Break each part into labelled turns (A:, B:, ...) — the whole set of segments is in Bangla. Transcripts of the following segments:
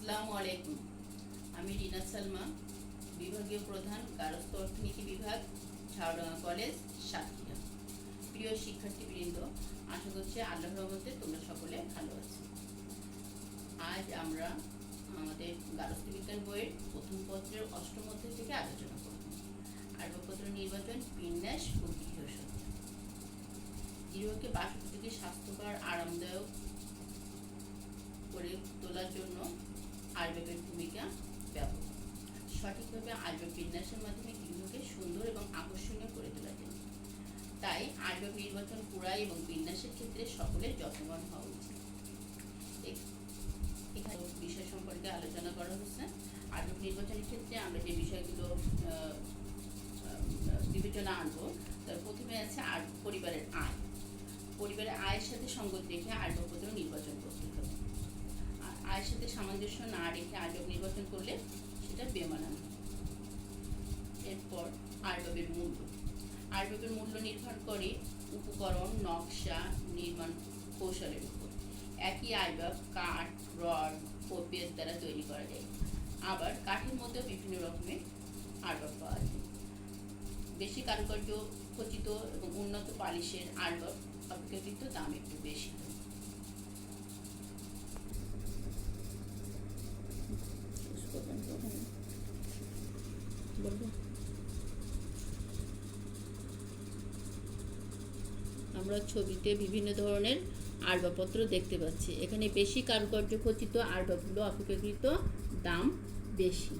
A: আসসালামু আলাইকুম। আমি রিনা সালমা, বিভাগীয় প্রধান, গার্হস্থ্য অর্থনীতি বিভাগ, ঝাড়ডাঙ্গা কলেজ, সাতক্ষীরা। প্রিয় শিক্ষার্থীবৃন্দ, আশা করছি আল্লাহর রহমতে তোমরা সকলে ভালো আছো। আজ আমরা আমাদের গার্হস্থ্য বিজ্ঞান বইয়ের প্রথম পত্রের অষ্টম অধ্যায় থেকে আলোচনা করব। আসবাবপত্র নির্বাচন, বিন্যাস ও গৃহসজ্জা। গৃহকে বাসোপযোগী, স্বাস্থ্যকর, আরামদায়ক করে তোলার জন্য আসবাবের ভূমিকা ব্যাপক। সঠিকভাবে আসবাব বিন্যাসের মাধ্যমে গৃহকে সুন্দর এবং আকর্ষণীয় করে তোলা যায়। তাই আসবাব নির্বাচন, কুড়াই এবং বিন্যাসের ক্ষেত্রে সকলের যত্নবান হওয়া উচিত। এখানে বিষয় সম্পর্কে আলোচনা করা হচ্ছে। আসবাব নির্বাচনের ক্ষেত্রে আমরা যে বিষয়গুলো বিবেচনা আনবো, তার প্রথমে আছে পরিবারের আয়। পরিবারের আয়ের সাথে সঙ্গত রেখে আসবাবপত্র নির্বাচন করতে হবে। আয়ের সাথে সামঞ্জস্য না রেখে আসবাব নির্বাচন করলে সেটা বেমানান। এরপর আসবাবের মূল্য। আসবাবের মূল্য নির্ভর করে উপকরণ, নকশা, নির্মাণ কৌশলের উপর। একই আসবাব কাঠ, রড ও বেত দ্বারা তৈরি করা যায়। আবার কাঠের মধ্যেও বিভিন্ন রকমের আসবাব পাওয়া যায়। বেশি কারুকার্য খচিত এবং উন্নত পালিশের আসবাব অপেক্ষাকৃত দাম একটু বেশি। আমরা ছবিতে বিভিন্ন ধরনের আসবাবপত্র দেখতে পাচ্ছি। এখানে বেশি কারুকার্য খচিত আসবাবগুলো অপেক্ষাকৃত দাম বেশি।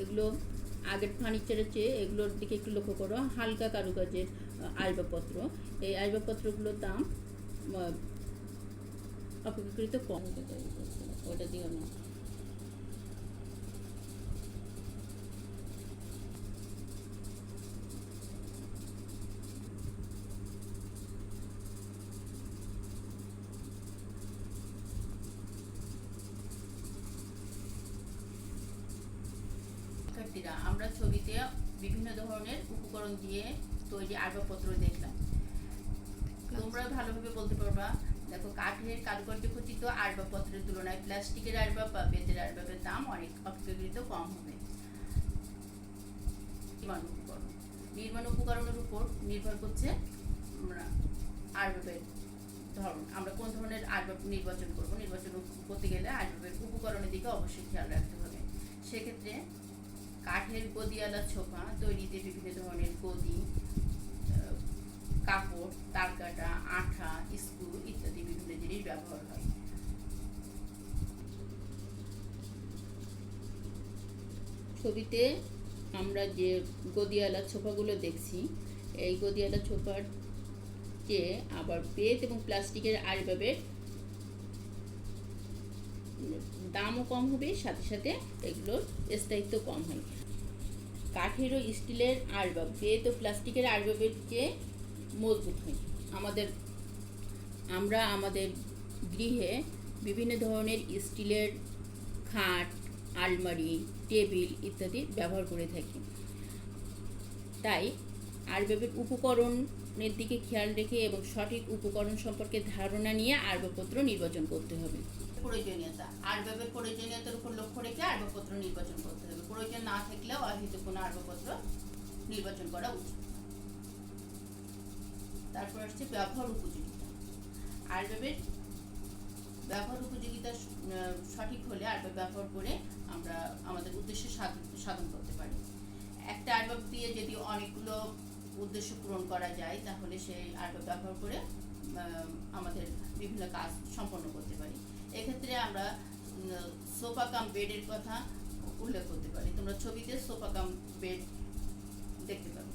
A: এগুলো আগের ফার্নিচারের চেয়ে এগুলোর দিকে একটু লক্ষ্য করো। হালকা কারুকাজের আসবাবপত্র, এই আসবাবপত্রগুলোর দাম অপেক্ষাকৃত কম। ওটা দিও না। শিক্ষার্থীরা, আমরা ছবিতে বিভিন্ন ধরনের উপকরণ দিয়ে তৈরি আসবাবপত্র দেখলাম। তোমরা ভালোভাবে বলতে পারবা। দেখো, কাঠের কারুকার্য খচিত আসবাবপত্রের তুলনায় প্লাস্টিকের আসবাব বা বেতের আসবাবের দাম অনেক অপেক্ষাকৃত কম হবে। নির্মাণ উপকরণের উপর নির্ভর করছে আসবাবের ধরন। আমরা কোন ধরনের আসবাব নির্বাচন করব, নির্বাচন করতে গেলে আসবাবের উপকরণের দিকে অবশ্যই খেয়াল রাখতে হবে। সেক্ষেত্রে কাঠের গদিওয়ালা সোফা তৈরিতে বিভিন্ন ধরনের গদি, কাপড়, তারকাটা, আঠা, স্ক্রু ইত্যাদি বিভিন্ন জিনিস ব্যবহার হয়। ছবিতে আমরা যে গদিওয়ালা সোফাগুলো দেখছি, এই গদিওয়ালা সোফার চেয়ে আবার বেত এবং প্লাস্টিকের আসবাবের দামও কম হবে, সাথে সাথে এগুলোর স্থায়িত্ব কম হয়। কাঠের ও স্টিলের আসবাব বেত ও প্লাস্টিকের আসবাবের চেয়ে মজবুত হয়। আমরা আমাদের গৃহে বিভিন্ন ধরনের স্টিলের খাট, আলমারি, টেবিল ইত্যাদি ব্যবহার করে থাকি। তাই আসবাবের উপকরণের দিকে খেয়াল রেখে এবং সঠিক উপকরণ সম্পর্কে ধারণা নিয়ে আসবাবপত্র নির্বাচন করতে হবে। প্রয়োজনীয়তা, আসবাবের প্রয়োজনীয়তার উপর লক্ষ্য রেখে আসবাবপত্র নির্বাচন করতে হবে। প্রয়োজন না থাকলেও অহেতুক কোনো আসবাবপত্র নির্বাচন করা উচিত। তারপর আসছে ব্যবহার উপযোগিতা। আসবাবের ব্যবহার উপযোগিতা সঠিক হলে আসবাব ব্যবহার করে আমরা আমাদের উদ্দেশ্য সাধন করতে পারি। একটা আসবাব দিয়ে যদি অনেকগুলো উদ্দেশ্য পূরণ করা যায়, তাহলে সেই আসবাব ব্যবহার করে আমাদের বিভিন্ন কাজ সম্পন্ন করতে পারি। এক্ষেত্রে আমরা সোফা কাম বেডের কথা উল্লেখ করতে পারি। তোমরা ছবিতে সোফা কাম বেড দেখতে পাবে।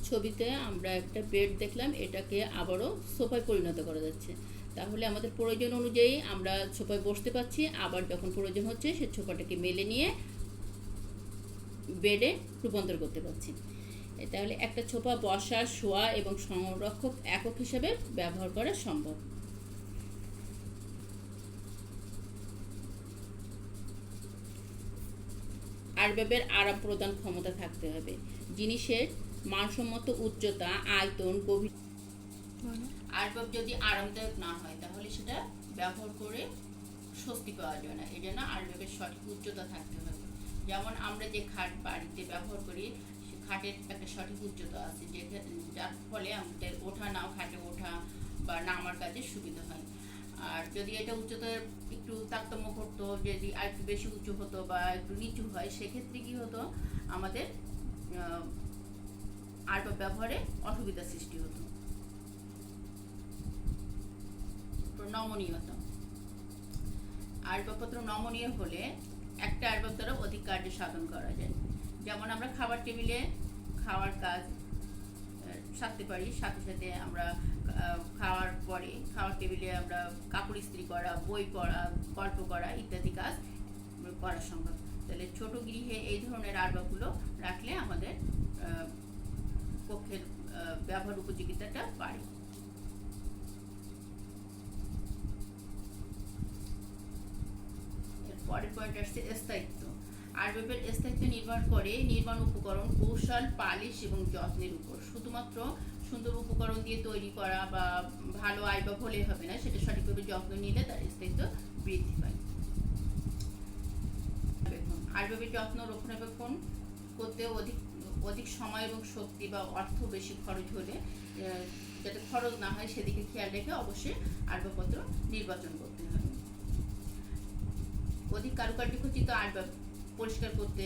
A: ছবিতে আমরা একটা বেড দেখলাম, এটাকে আবারও সোফায় পরিণত করা যাচ্ছে। তাহলে আমাদের প্রয়োজন অনুযায়ী আমরা সোফায় বসতে পারছি, আবার যখন প্রয়োজন হচ্ছে সে সোফাটাকে মেলে নিয়ে বেডে রূপান্তর করতে পারছি। তাহলে একটা সোফা বসা, শোয়া এবং সংরক্ষক একক হিসেবে ব্যবহার করা সম্ভব। আসবাবের আরাম প্রদান ক্ষমতা থাকতে হবে। জিনিসের মানসম্মত উচ্চতা, আয়তন, গভীর। আসবাব যদি আরামদায়ক না হয় তাহলে সেটা ব্যবহার করে স্বস্তি পাওয়া যায় না। এই জন্য আসবাবের সঠিক উচ্চতা থাকতে হবে। যেমন আমরা যে খাট বাড়িতে ব্যবহার করি, সে খাটের একটা সঠিক উচ্চতা আছে, যার ফলে আমাদের ওঠা নাও, খাটে ওঠা বা নামার কাজে সুবিধা হয়। আর যদি এটা উচ্চতা একটু তারতম্য করতো, যদি আর একটু বেশি উঁচু হতো বা একটু নিচু হয়, সেক্ষেত্রে কি হতো, আমাদের আসবাব ব্যবহারে অসুবিধার সৃষ্টি হতো। নমনীয়তা। আসবাবপত্র নমনীয় হলে একটা আসবাব দ্বারা অধিক কার্য সাধন করা যায়। যেমন আমরা খাবার টেবিলে খাওয়ার কাজ সারতে পারি, সাথে সাথে আমরা খাওয়ার পরে খাওয়ার টেবিলে আমরা কাপড় ইস্ত্রি করা, বই পড়া, গল্প করা ইত্যাদি কাজ করা সম্ভব। তাহলে ছোট গৃহে এই ধরনের আসবাবগুলো রাখলে আমাদের কক্ষের ব্যবহার উপযোগিতাটা বাড়ে। পরের পয়েন্ট আসছে স্থায়িত্ব। আসবাবের স্থায়িত্ব নির্ভর করে নির্মাণ উপকরণ, কৌশল, পালিশ এবং যত্নের উপর। শুধুমাত্র সুন্দর উপকরণ দিয়ে তৈরি করা বা ভালো আসবাব হলে হবে না, সেটা সঠিকভাবে যত্ন নিলে তার স্থায়িত্ব বৃদ্ধি পায়। আসবাবের যত্ন রক্ষণাবেক্ষণ করতে অধিক সময় এবং শক্তি বা অর্থ বেশি খরচ হলে যাতে খরচ না হয় সেদিকে খেয়াল রেখে অবশ্যই আসবাবপত্র নির্বাচন করতে হবে। অধিক কারুকার্য খচিত আসবাব পরিষ্কার করতে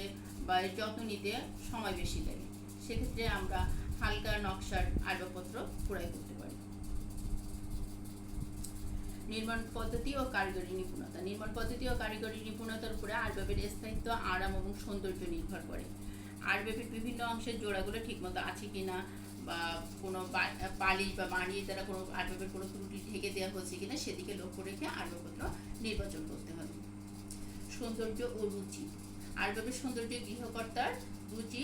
A: বা যত্ন নিতে সময় বেশি লাগে, সেক্ষেত্রে আমরা হালকা নকশার আসবাবপত্র ক্রয় করতে পারি। নির্মাণ পদ্ধতি ও কারিগরি নিপুণতা। নির্মাণ পদ্ধতি ও কারিগরি নিপুণতার উপরে আসবাবের স্থায়িত্ব, আরাম এবং সৌন্দর্য নির্ভর করে। আসবাবের বিভিন্ন অংশের জোড়াগুলো ঠিকমতো আছে কিনা, বা কোনো পালিশ বা বানিয়ে দ্বারা কোনো আসবাবের কোনো ত্রুটি ঢেকে দেওয়া হচ্ছে কিনা সেদিকে লক্ষ্য রেখে আসবাবপত্র নির্বাচন করতে হবে। সৌন্দর্য ও রুচি। আসবাবের সৌন্দর্য গৃহকর্তার রুচি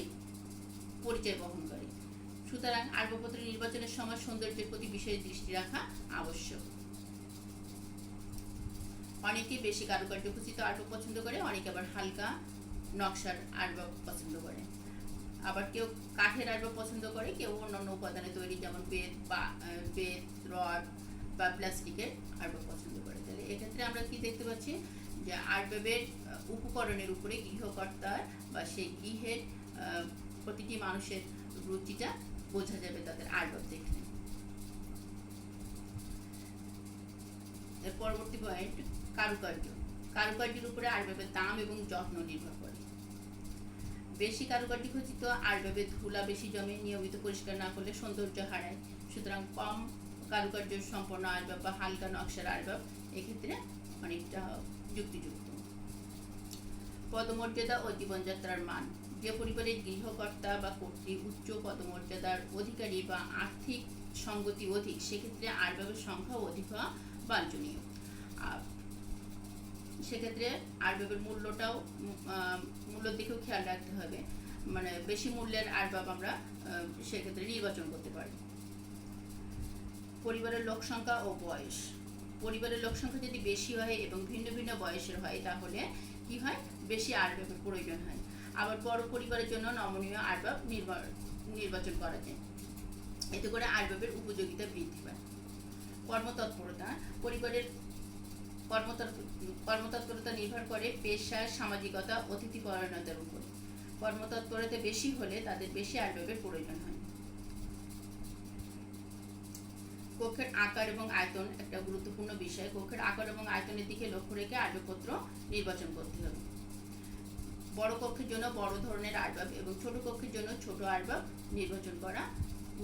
A: পরিচয় বহন করে। সুতরাং আসবাবপত্র নির্বাচনের সময় সৌন্দর্যের প্রতি বিশেষ দৃষ্টি রাখা আবশ্যক। অনেকে বেশি কারুকার্য খচিত আসবাব পছন্দ করে, অনেকে আবার হালকা নকশার আসবাব পছন্দ করে। আবার কেউ কাঠের আসবাব পছন্দ করে, কেউ অন্যান্য উপাদানে তৈরি, যেমন বেত, রড বা প্লাস্টিকের আসবাব পছন্দ করে। তাহলে এক্ষেত্রে আমরা কি দেখতে পাচ্ছি যে আসবাবের উপকরণের উপরে গৃহকর্তার বা সেই গৃহের প্রতিটি মানুষের রুচিটা বোঝা যাবে তাদের আসবাব দেখলে। এর পরবর্তী পয়েন্ট কারুকার্য। কারুকার্যের উপরে আসবাবের দাম এবং যত্ন নির্ভর করে। বেশি কারুকার্য খচিত আসবাবে ধুলা বেশি জমে, নিয়মিত পরিষ্কার না করলে সৌন্দর্য হারায়। সুতরাং কম কারুকার্য সম্পন্ন আসবাব বা হালকা নকশার আসবাব এক্ষেত্রে অনেকটা যুক্তিযুক্ত। পদমর্যাদা ও জীবনযাত্রার মান। যে পরিবারের গৃহকর্তা বা কর্ত্রী উচ্চ পদমর্যাদার অধিকারী বা আর্থিক সঙ্গতি অধিক, সেক্ষেত্রে আসবাবের সংখ্যা অধিক হওয়া বাঞ্ছনীয়। সেক্ষেত্রে আসবাবের মূল্যের দিকেও খেয়াল রাখতে হবে, মানে বেশি মূল্যের আসবাব আমরা সেক্ষেত্রে নির্বাচন করতে পারি। পরিবারের লোক সংখ্যা ও বয়স। পরিবারের লোক সংখ্যা যদি বেশি হয় এবং ভিন্ন ভিন্ন বয়সের হয় তাহলে কি হয়, বেশি আসবাবের প্রয়োজন হয়। আবার বড় পরিবারের জন্য নমনীয় আসবাব নির্বাচন করা যায়, এতে করে আসবাবের উপযোগিতা বৃদ্ধি পায়। কর্মতৎপরতা। পরিবারের কর্মতৎপরতা নির্ভর করে পেশা, সামাজিকতা, অতিথিপরায়ণতার উপর। কর্মতৎপরতা বেশি হলে তাদের বেশি আসবাবের প্রয়োজন হয়। কক্ষের আকার এবং আয়তন একটা গুরুত্বপূর্ণ বিষয়। কক্ষের আকার এবং আয়তনের দিকে লক্ষ্য রেখে আসবাবপত্র নির্বাচন করতে হবে। বড় কক্ষের জন্য বড় ধরনের আসবাব এবং ছোট কক্ষের জন্য ছোট আসবাব নির্বাচন করা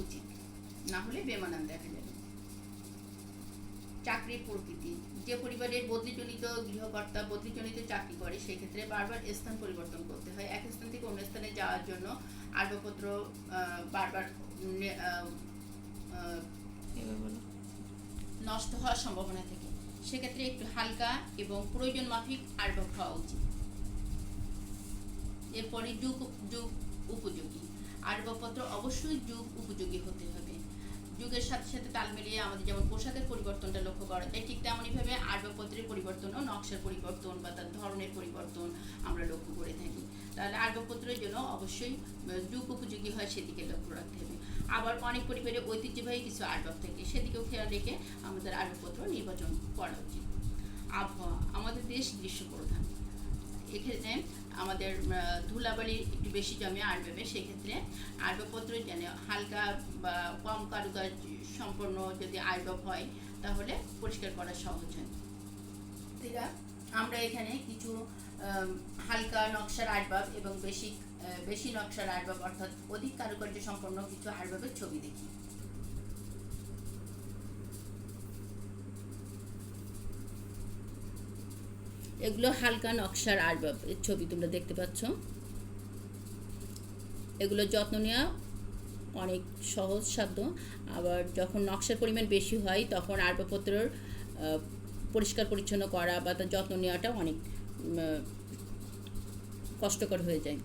A: উচিত, না হলে বেমানান দেখা যাবে। চাকরির প্রকৃতি। যে পরিবারের বদলিজনিত গৃহকর্তা বদলিজনিত চাকরি করে, সেক্ষেত্রে বারবার স্থান পরিবর্তন করতে হয়। এক স্থান থেকে অন্য স্থানে যাওয়ার জন্য আসবাবপত্র বারবার নষ্ট হওয়ার সম্ভাবনা থাকে। সেক্ষেত্রে একটু হালকা এবং প্রয়োজন মাফিক আসবাব হওয়া উচিত। এরপরে যুগ যুগ উপযোগী আসবাবপত্র অবশ্যই যুগ উপযোগী হতে হবে। যুগের সাথে সাথে তাল মিলিয়ে আমাদের যেমন পোশাকের পরিবর্তনটা লক্ষ্য করা যায়, ঠিক তেমনইভাবে আসবাবপত্রের পরিবর্তন ও নকশার পরিবর্তন বা তার ধরনের পরিবর্তন আমরা লক্ষ্য করে থাকি। তাহলে আসবাবপত্রের জন্য অবশ্যই যুগ উপযোগী হয় সেদিকে লক্ষ্য রাখতে হবে। আবার অনেক পরিবারে ঐতিহ্যবাহী কিছু আসবাব থাকে, সেদিকেও খেয়াল রেখে আমাদের আসবাবপত্র নির্বাচন করা উচিত। আবহাওয়া, আমাদের দেশ গ্রীষ্মপ্রধান, এক্ষেত্রে আমাদের ধুলাবালি একটু বেশি জমে আসবাবে, সেক্ষেত্রে আসবাবপত্র যেন হালকা বা কম কারুকাজ সম্পন্ন যদি আসবাব হয় তাহলে পরিষ্কার করা সহজ হয়। আমরা এখানে কিছু হালকা নকশার আসবাব এবং বেশি নকশার আসবাব অর্থাৎ অধিক কারুকার্য সম্পন্ন কিছু আসবাবের ছবি দেখি। এগুলো হালকা নকশার আসবাব এর ছবি তোমরা দেখতে পাচ্ছ। এগুলো যত্ন নেওয়া অনেক সহজ সাধ্য, আবার যখন নকশার পরিমাণ বেশি হয় তখন আসবাবপত্রের পরিষ্কার পরিচ্ছন্ন করা বা তার যত্ন নেওয়াটা অনেক কষ্টকর হয়ে যায়।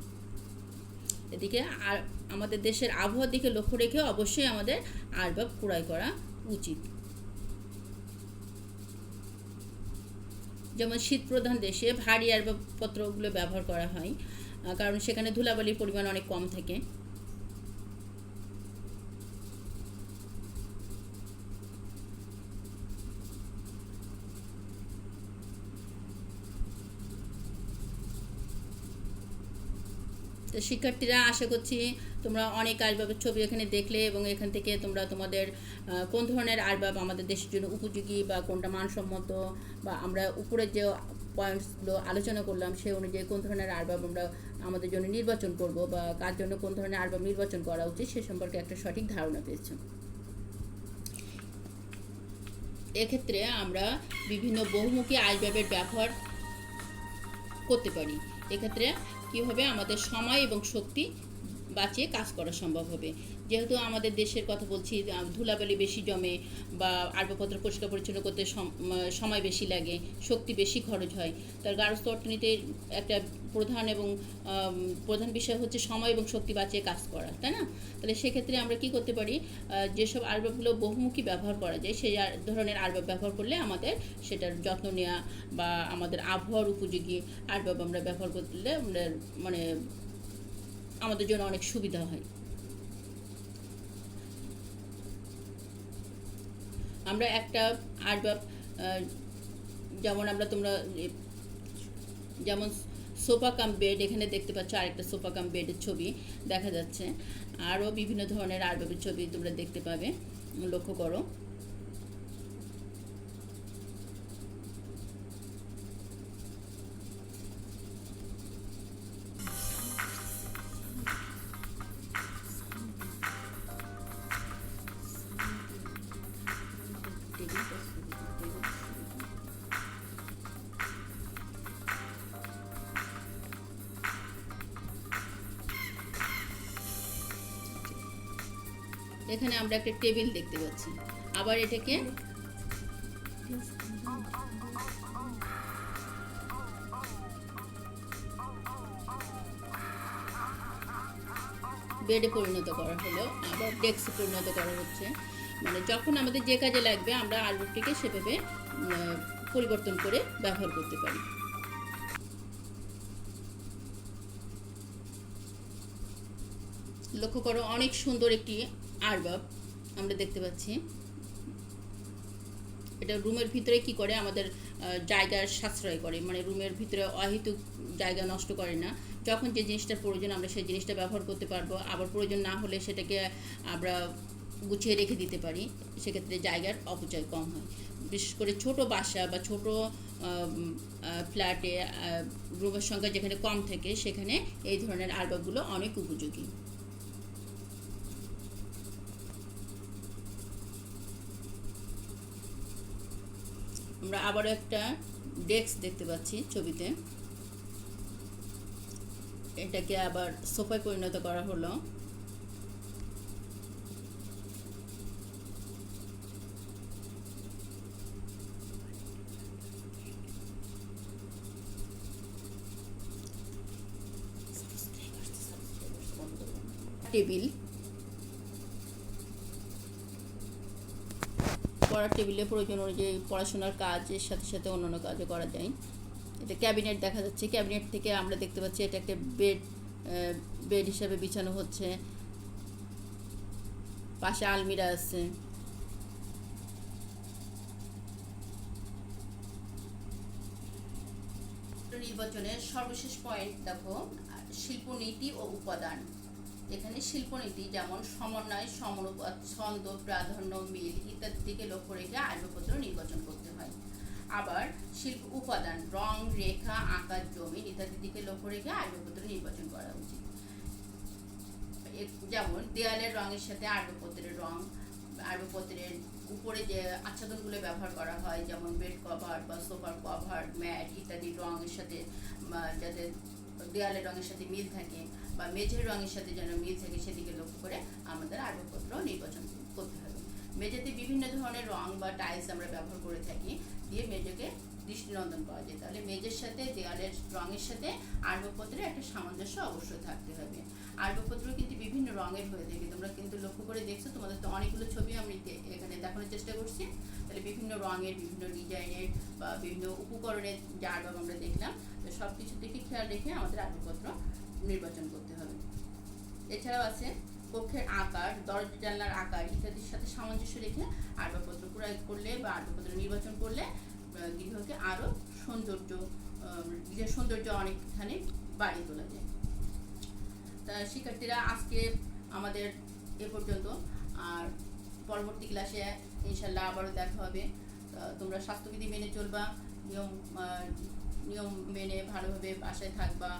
A: এদিকে আর আমাদের দেশের আবহাওয়ার দিকে লক্ষ্য রেখে অবশ্যই আমাদের আসবাব ক্রয় করা উচিত। যেমন শীত প্রধান দেশে ভারী আসবাবপত্রগুলো ব্যবহার করা হয়, কারণ সেখানে ধুলাবালির পরিমাণ অনেক কম থাকে। তো শিক্ষার্থীরা, আশা করছি তোমরা অনেক আসবাবের ছবি এখানে দেখলে এবং এখান থেকে তোমরা তোমাদের কোন ধরনের আসবাব আমাদের দেশের জন্য উপযোগী বা কোনটা মানসম্মত, বা আমরা উপরের যে পয়েন্টসগুলো আলোচনা করলাম সেই অনুযায়ী কোন ধরনের আসবাব আমরা আমাদের জন্য নির্বাচন করব বা কার জন্য কোন ধরনের আসবাব নির্বাচন করা উচিত সে সম্পর্কে একটা সঠিক ধারণা পেয়েছ। এক্ষেত্রে আমরা বিভিন্ন বহুমুখী আসবাবের ব্যবহার করতে পারি। এক্ষেত্রে কী হবে, আমাদের সময় এবং শক্তি বাঁচিয়ে কাজ করা সম্ভব হবে। যেহেতু আমাদের দেশের কথা বলছি, ধুলাবালি বেশি জমে বা আসবাবপত্র পরিষ্কার পরিচ্ছন্ন করতে সময় বেশি লাগে, শক্তি বেশি খরচ হয়। তার গার্হস্থ্য অর্থনীতির একটা প্রধান বিষয় হচ্ছে সময় এবং শক্তি বাঁচিয়ে কাজ করা, তাই না? তাহলে সেক্ষেত্রে আমরা কি করতে পারি, যেসব আসবাবগুলো বহুমুখী ব্যবহার করা যায় সেই ধরনের আসবাব ব্যবহার করলে আমাদের সেটার যত্ন নেওয়া বা আমাদের আবহাওয়ার উপযোগী আসবাব আমরা ব্যবহার করলে মানে আমাদের জন্য অনেক সুবিধা হয়। আমরা একটা আসবাব যেমন সোফা কাম বেড, এখানে দেখতে পাচ্ছ আরেকটা সোফা কাম বেডের ছবি দেখা যাচ্ছে। আরও বিভিন্ন ধরনের আসবাবের ছবি তোমরা দেখতে পাবে, লক্ষ্য করো। এখানে আমরা একটা টেবিল দেখতে পাচ্ছি। আবার এটাকে বেডে পরিণত করা হলো, আবার ডেস্কে পরিণত করা হচ্ছে। মানে যখন আমাদের যে কাজে লাগবে আমরা আসবাবটিকে সেভাবে পরিবর্তন করে ব্যবহার করতে পারি। লক্ষ্য করো, অনেক সুন্দর একটি আসবাব আমরা দেখতে পাচ্ছি। এটা রুমের ভিতরে কি করে, আমাদের জায়গার সাশ্রয় করে, মানে রুমের ভিতরে অহেতুক জায়গা নষ্ট করে না। যখন যে জিনিসটার প্রয়োজন আমরা সেই জিনিসটা ব্যবহার করতে পারবো, আবার প্রয়োজন না হলে সেটাকে আমরা গুছিয়ে রেখে দিতে পারি, সেক্ষেত্রে জায়গার অপচয় কম হয়। বিশেষ করে ছোট বাসা বা ছোট ফ্ল্যাটে রুমের সংখ্যা যেখানে কম থাকে সেখানে এই ধরনের আসবাবগুলো অনেক উপযোগী। আমরা আবারও একটা ডেস্ক দেখতে পাচ্ছি ছবিতে। এটাকে আবার সোফায় পরিণত করা হলো। টেবিল, পড়ার টেবিলে প্রয়োজন অনুযায়ী পড়াশোনার কাজের সাথে সাথে অন্যান্য কাজও করা যায়। এটা ক্যাবিনেট দেখা যাচ্ছে, ক্যাবিনেট থেকে আমরা দেখতে পাচ্ছি এটা একটা বেড হিসাবে বিছানো হচ্ছে, পাশে আলমিরা আছে। নির্বাচনের সর্বশেষ পয়েন্ট দেখো, শিল্পনীতি ও উপাদান। এখানে শিল্পনীতি যেমন সমন্বয়, সমনুপাত, ছন্দ, প্রাধান্য, মিল ইত্যাদি দিকে লক্ষ্য রেখে আসবাবপত্র নির্বাচন করতে হয়। আবার শিল্প উপাদান, রং, রেখা, আকার, জমি ইত্যাদি দিকে লক্ষ্য রেখে আসবাবপত্র নির্বাচন করা উচিত। যেমন দেয়ালের রঙের সাথে আসবাবপত্রের রং, আসবাবপত্রের উপরে যে আচ্ছাদনগুলো ব্যবহার করা হয় যেমন বেড কভার বা সোফার কভার, ম্যাট ইত্যাদি রঙের সাথে যাতে দেয়ালের রঙের সাথে মিল থাকে বা মেঝের রঙের সাথে যেন মিল থাকে সেদিকে লক্ষ্য করে আমাদের আসবাবপত্র নির্বাচন করতে হবে। মেঝেতে বিভিন্ন ধরনের রং বা টাইলস আমরা ব্যবহার করে থাকি, দিয়ে মেঝেকে দৃষ্টিনন্দন করা যায়। তাহলে মেঝের সাথে দেয়ালের রঙের সাথে আসবাবপত্রের একটা সামঞ্জস্য অবশ্যই থাকতে হবে। আসবাবপত্র কিন্তু বিভিন্ন রঙের হয়ে থাকে, তোমরা কিন্তু লক্ষ্য করে দেখছো, তোমাদের তো অনেকগুলো ছবি আমি এখানে দেখানোর চেষ্টা করছি। তাহলে বিভিন্ন রঙের, বিভিন্ন ডিজাইনের বা বিভিন্ন উপকরণের যে আসবাব আমরা দেখলাম, তো সব কিছু থেকে খেয়াল রেখে আমাদের আসবাবপত্র নির্বাচন করতে হবে। এছাড়াও আছে কক্ষের আকার, দরজা জানলার আকার ইত্যাদির সাথে সামঞ্জস্য রেখে আসবাবপত্র ক্রয় করলে বা আসবাবপত্র নির্বাচন করলে গৃহকে আরও গৃহের সৌন্দর্য অনেকখানি বাড়িয়ে তোলা যায়। তা শিক্ষার্থীরা, আজকে আমাদের এ পর্যন্ত, আর পরবর্তী ক্লাসে ইনশাল্লাহ আবারও দেখা হবে। তোমরা স্বাস্থ্যবিধি মেনে চলবা, নিয়ম মেনে ভালোভাবে বাসায় থাকবা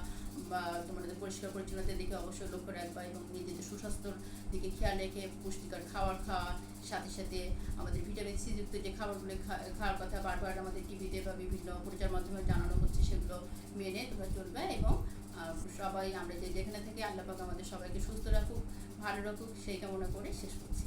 A: বা তোমাদের পরিষ্কার পরিচ্ছন্নতার দিকে অবশ্যই লক্ষ্য রাখবা এবং নিজেদের সুস্বাস্থ্যর দিকে খেয়াল রেখে পুষ্টিকর খাবার খাওয়া, সাথে সাথে আমাদের ভিটামিন সি যুক্ত যে খাবারগুলো খাওয়ার কথা বারবার আমাদের টিভিতে বা বিভিন্ন প্রচার মাধ্যমে জানানো হচ্ছে, সেগুলো মেনে তোমরা চলবে। এবং সবাই আমরা যেখানে থেকে আল্লাহ পাক আমাদের সবাইকে সুস্থ রাখুক, ভালো রাখুক সেই কামনা করে শেষ করছি।